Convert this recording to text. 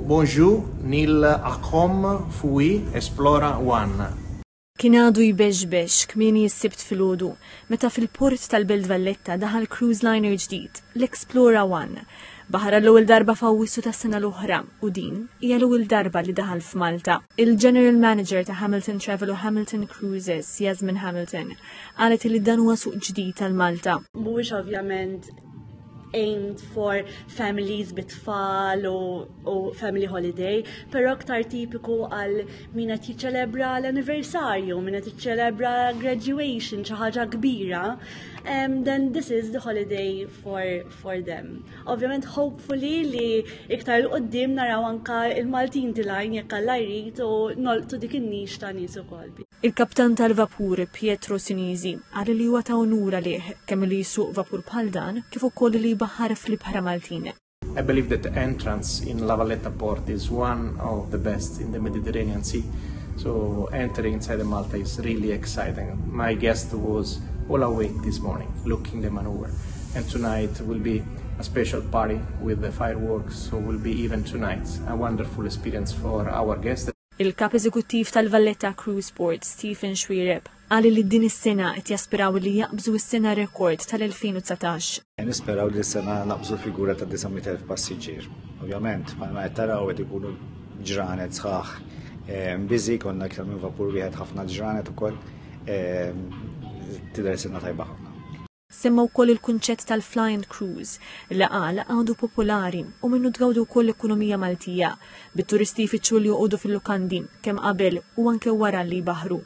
bonjour nil Akom Fui Esplora One. Kien għadu jbeġbex kmieni s-sibt filgħodu meta fil-port tal-Belt Valletta daħal cruise liner ġdid, l-Explora One. Baħar l-ewwel darba f'Awwissu tas-sena l-oħra u din hija l-ewwel darba li daħal f'Malta. Il-General Manager ta' Hamilton Travel u Hamilton Cruises, Yasmin Hamilton, qalet li dan huwa suq ġdid tal-Malta. Mhuwiex ovvjament aimed for families bit-tfal u family holiday, pero aktar tipiku għal min qed jiċċelebra l-anniversarju, min qed jiċċelebra graduation, xi ħaġa kbira, then this is the holiday for them. Ovvjament hopefully li iktar l-qoddim naraw anka il-Maltin tilajn jekk Alla jrid u nolqtu dik in-nix ta' nies ukoll. Il-kaptan tal-vapur Pietro Sinisi qal li huwa ta' onura lih kemm li jsuq vapur bħal dan kif ukoll li jbaħħar fl-ibħra Maltine. I believe that the entrance in La Valletta port is one of the best in the Mediterranean Sea. So entering inside the Malta is really exciting. My guest was all awake this morning, looking the maneuver. And tonight will be a special party with the fireworks, so will be even tonight a wonderful experience for our guests. Il-kap eżekuttiv tal-Valletta Cruise Port, Stephen Schwireb, qal li din is-sena qed jaspiraw li jaqbżu s-sena rekord tal-2019. Nisperaw li s-sena naqbżu figura ta' 900,000 passiġġier. Ovvjament, bħalma qed taraw qed ikunu ġranet sħaħ. Biżi konna iktar minn vapur wieħed ħafna ġranet ukoll. Tidher sena tajba ħafna. Semma wkoll il-kunċett tal-Flying Cruise li qal għadu popolari u minnu tgawdu wkoll l-ekonomija Maltija bit-turisti jfittxu li joqogħdu fil-lukandi kemm qabel u anke wara li jbaħru.